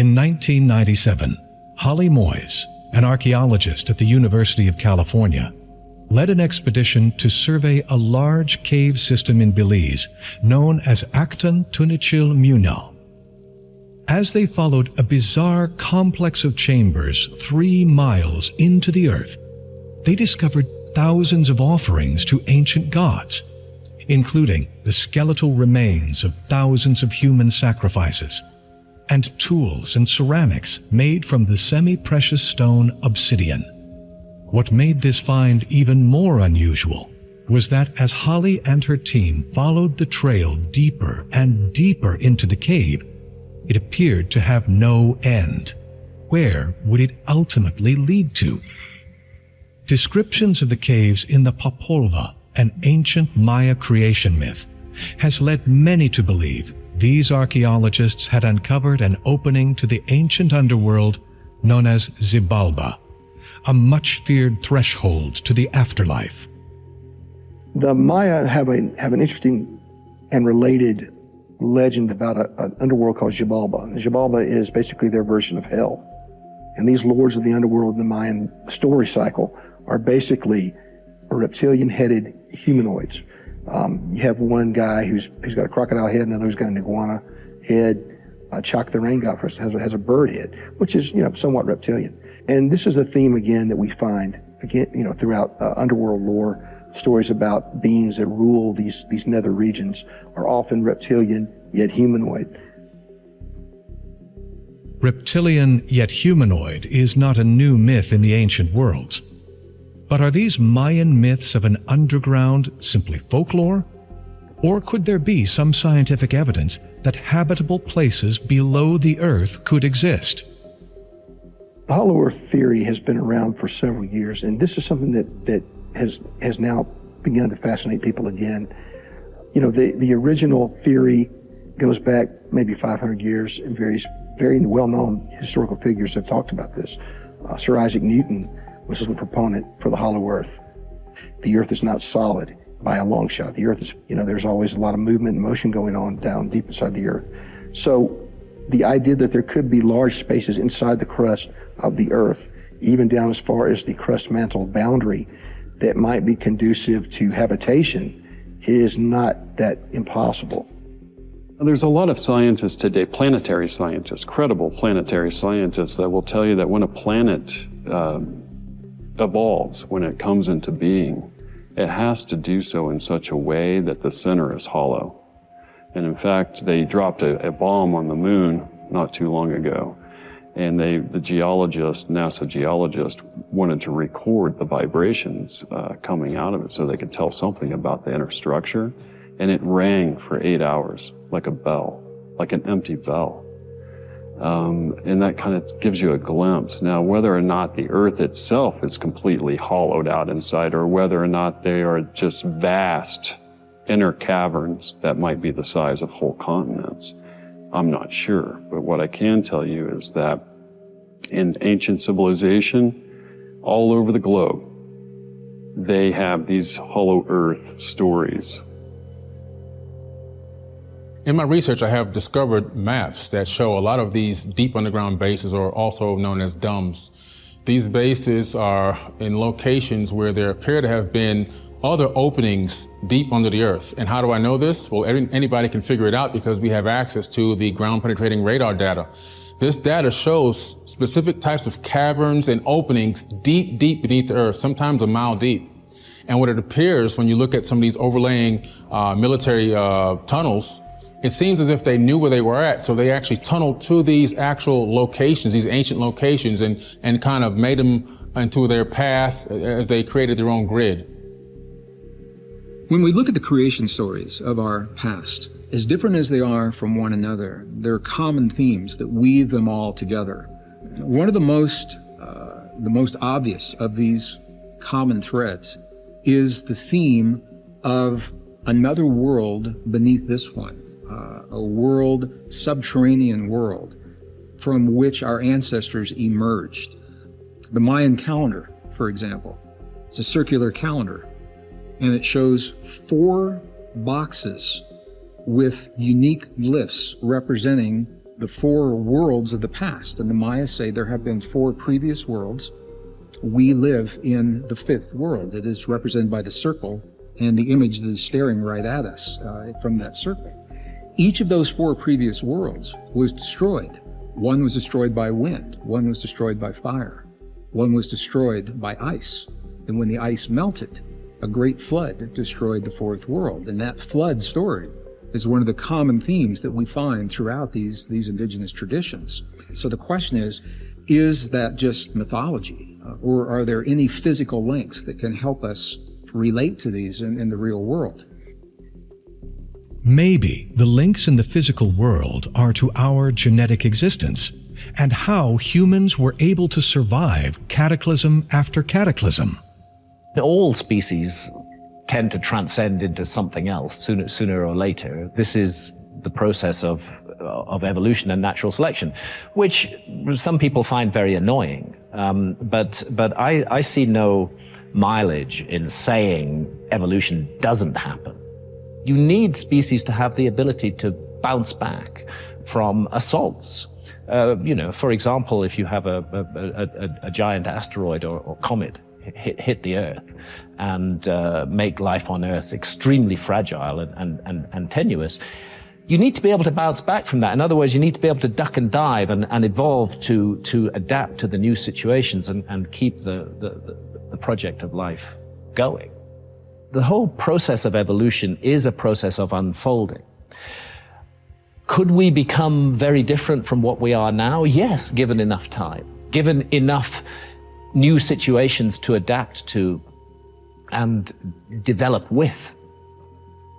In 1997, Holly Moyes, an archaeologist at the University of California, led an expedition to survey a large cave system in Belize known as Atlantis and Lemuria. As they followed a bizarre complex of chambers 3 miles into the earth, they discovered thousands of offerings to ancient gods, including the skeletal remains of thousands of human sacrifices, and tools and ceramics made from the semi-precious stone obsidian. What made this find even more unusual was that as Holly and her team followed the trail deeper and deeper into the cave, it appeared to have no end. Where would it ultimately lead to? Descriptions of the caves in the Popolvuh, an ancient Maya creation myth, has led many to believe these archaeologists had uncovered an opening to the ancient underworld known as Xibalba, a much-feared threshold to the afterlife. The Maya have an interesting and related legend about an underworld called Xibalba. Xibalba is basically their version of hell. And these lords of the underworld in the Mayan story cycle are basically reptilian-headed humanoids. You have one guy who's got a crocodile head, another who's got an iguana head. Chak the rain god has a bird head, which is, somewhat reptilian. And this is a theme, again, that we find, throughout underworld lore. Stories about beings that rule these nether regions are often reptilian, yet humanoid. Reptilian yet humanoid is not a new myth in the ancient worlds. But are these Mayan myths of an underground simply folklore? Or could there be some scientific evidence that habitable places below the earth could exist? The hollow earth theory has been around for several years, and this is something that has now begun to fascinate people again. The original theory goes back maybe 500 years, and various very well-known historical figures have talked about this. Sir Isaac Newton was a proponent for the hollow earth. The earth is not solid by a long shot. The earth is, there's always a lot of movement and motion going on down deep inside the earth. So the idea that there could be large spaces inside the crust of the earth, even down as far as the crust mantle boundary, that might be conducive to habitation is not that impossible. There's a lot of scientists today, planetary scientists, credible planetary scientists, that will tell you that when a planet evolves, when it comes into being, it has to do so in such a way that the center is hollow. And in fact, they dropped a bomb on the moon not too long ago. And the geologist, NASA geologist, wanted to record the vibrations coming out of it so they could tell something about the inner structure. And it rang for 8 hours like a bell, like an empty bell. And that kind of gives you a glimpse. Now, whether or not the Earth itself is completely hollowed out inside, or whether or not they are just vast inner caverns that might be the size of whole continents, I'm not sure. But what I can tell you is that in ancient civilization, all over the globe, they have these hollow earth stories. In my research, I have discovered maps that show a lot of these deep underground bases, or also known as DUMBs. These bases are in locations where there appear to have been other openings deep under the earth. And how do I know this? Well, anybody can figure it out because we have access to the ground penetrating radar data. This data shows specific types of caverns and openings deep, deep beneath the earth, sometimes a mile deep. And what it appears when you look at some of these overlaying military tunnels, it seems as if they knew where they were at, so they actually tunneled to these actual locations, these ancient locations, and kind of made them into their path as they created their own grid. When we look at the creation stories of our past, as different as they are from one another, there are common themes that weave them all together. One of the most obvious of these common threads is the theme of another world beneath this one, a world, subterranean world, from which our ancestors emerged. The Mayan calendar, for example, it's a circular calendar, and it shows 4 boxes with unique glyphs representing the four worlds of the past. And the Maya say there have been four previous worlds. We live in the fifth world. It is represented by the circle and the image that is staring right at us from that circle. Each of those four previous worlds was destroyed. One was destroyed by wind. One was destroyed by fire. One was destroyed by ice. And when the ice melted, a great flood destroyed the fourth world. And that flood story is one of the common themes that we find throughout these indigenous traditions. So the question is that just mythology? Or are there any physical links that can help us relate to these in the real world? Maybe the links in the physical world are to our genetic existence and how humans were able to survive cataclysm after cataclysm. All species tend to transcend into something else sooner or later. This is the process of evolution and natural selection, which some people find very annoying. But I see no mileage in saying evolution doesn't happen. You need species to have the ability to bounce back from assaults. For example, if you have a giant asteroid or comet hit the Earth and make life on Earth extremely fragile and tenuous, you need to be able to bounce back from that. In other words, you need to be able to duck and dive and evolve to adapt to the new situations and keep the project of life going. The whole process of evolution is a process of unfolding. Could we become very different from what we are now? Yes, given enough time, given enough new situations to adapt to and develop with.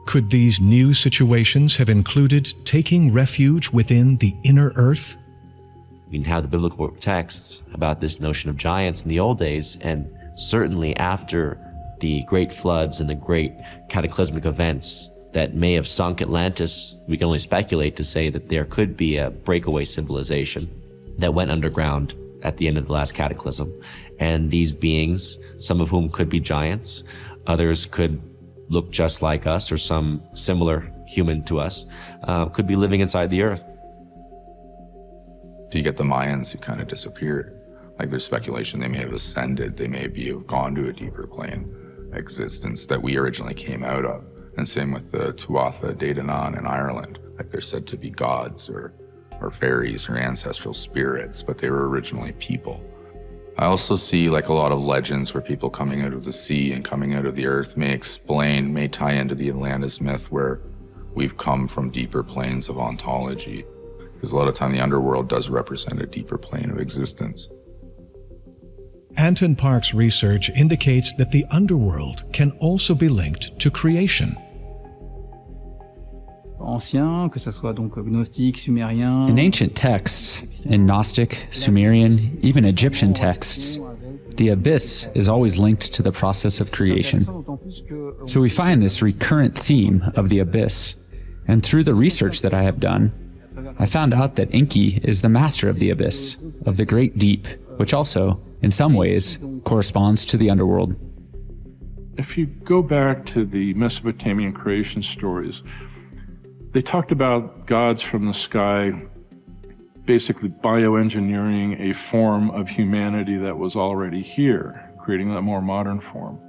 Could these new situations have included taking refuge within the inner earth? We have the biblical texts about this notion of giants in the old days, and certainly after the great floods and the great cataclysmic events that may have sunk Atlantis, we can only speculate to say that there could be a breakaway civilization that went underground at the end of the last cataclysm. And these beings, some of whom could be giants, others could look just like us or some similar human to us, could be living inside the earth. Do you get the Mayans who kind of disappeared? Like there's speculation they may have ascended, they may have gone to a deeper plane existence that we originally came out of. And same with the Tuatha De Danann in Ireland. Like they're said to be gods or fairies or ancestral spirits, but they were originally people. I also see like a lot of legends where people coming out of the sea and coming out of the earth may tie into the Atlantis myth where we've come from deeper planes of ontology. Because a lot of time the underworld does represent a deeper plane of existence. Anton Park's research indicates that the underworld can also be linked to creation. In ancient texts, in Gnostic, Sumerian, even Egyptian texts, the abyss is always linked to the process of creation. So we find this recurrent theme of the abyss, and through the research that I have done, I found out that Enki is the master of the abyss, of the great deep, which also, in some ways, corresponds to the underworld. If you go back to the Mesopotamian creation stories, they talked about gods from the sky basically bioengineering a form of humanity that was already here, creating that more modern form.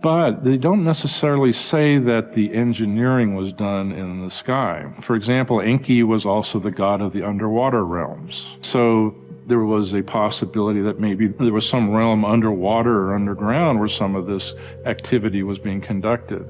But they don't necessarily say that the engineering was done in the sky. For example, Enki was also the god of the underwater realms. So there was a possibility that maybe there was some realm underwater or underground where some of this activity was being conducted.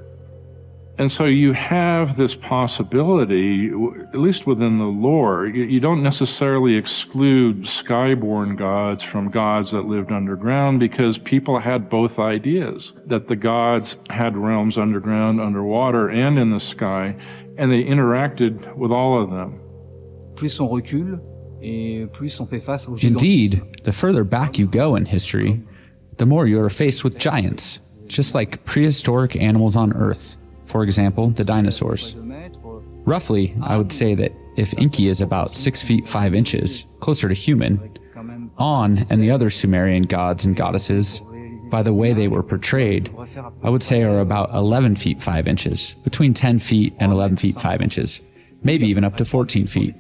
And so you have this possibility, at least within the lore. You don't necessarily exclude skyborn gods from gods that lived underground, because people had both ideas, that the gods had realms underground, underwater, and in the sky, and they interacted with all of them. Indeed, the further back you go in history, the more you are faced with giants, just like prehistoric animals on Earth. For example, the dinosaurs. Roughly, I would say that if Enki is about 6 feet 5 inches, closer to human, On and the other Sumerian gods and goddesses, by the way they were portrayed, I would say are about 11 feet 5 inches, between 10 feet and 11 feet 5 inches, maybe even up to 14 feet.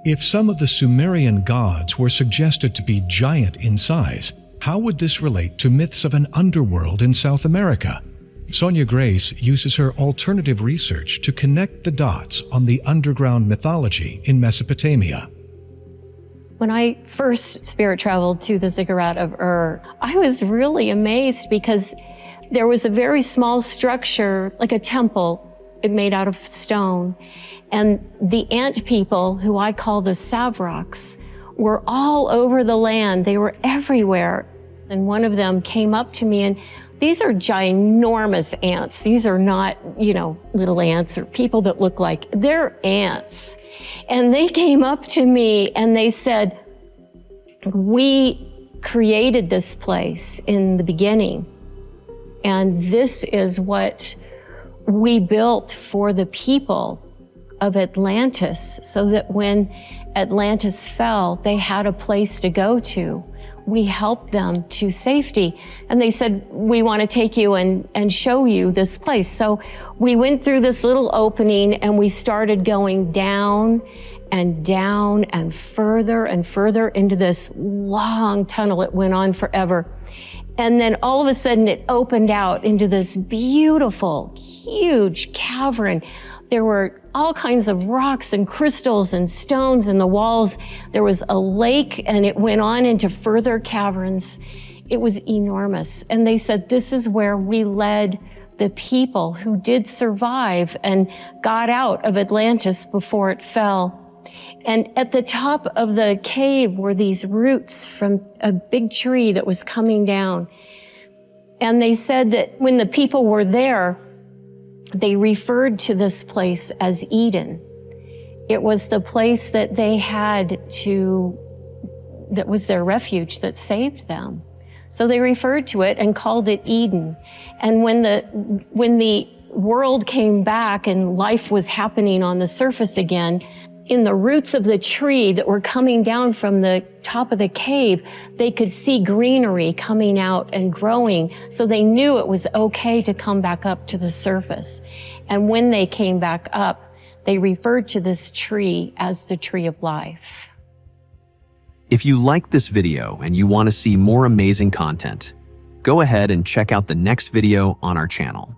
If some of the Sumerian gods were suggested to be giant in size, how would this relate to myths of an underworld in South America? Sonia Grace uses her alternative research to connect the dots on the underground mythology in Mesopotamia. When I first spirit traveled to the Ziggurat of Ur, I was really amazed because there was a very small structure, like a temple, made out of stone. And the ant people, who I call the Savroks, were all over the land. They were everywhere. And one of them came up to me, and these are ginormous ants. These are not, little ants or people that look like, they're ants. And they came up to me and they said, we created this place in the beginning. And this is what we built for the people of Atlantis, so that when Atlantis fell, they had a place to go to. We helped them to safety. And they said, we want to take you and show you this place. So we went through this little opening and we started going down and down and further into this long tunnel. It went on forever. And then all of a sudden it opened out into this beautiful, huge cavern. There were all kinds of rocks and crystals and stones in the walls. There was a lake and it went on into further caverns. It was enormous. And they said, this is where we led the people who did survive and got out of Atlantis before it fell. And at the top of the cave were these roots from a big tree that was coming down. And they said that when the people were there, they referred to this place as Eden. It was the place that they had that was their refuge, that saved them. So they referred to it and called it Eden. And when the world came back and life was happening on the surface again, in the roots of the tree that were coming down from the top of the cave, they could see greenery coming out and growing. So they knew it was okay to come back up to the surface. And when they came back up, they referred to this tree as the tree of life. If you like this video and you want to see more amazing content, go ahead and check out the next video on our channel.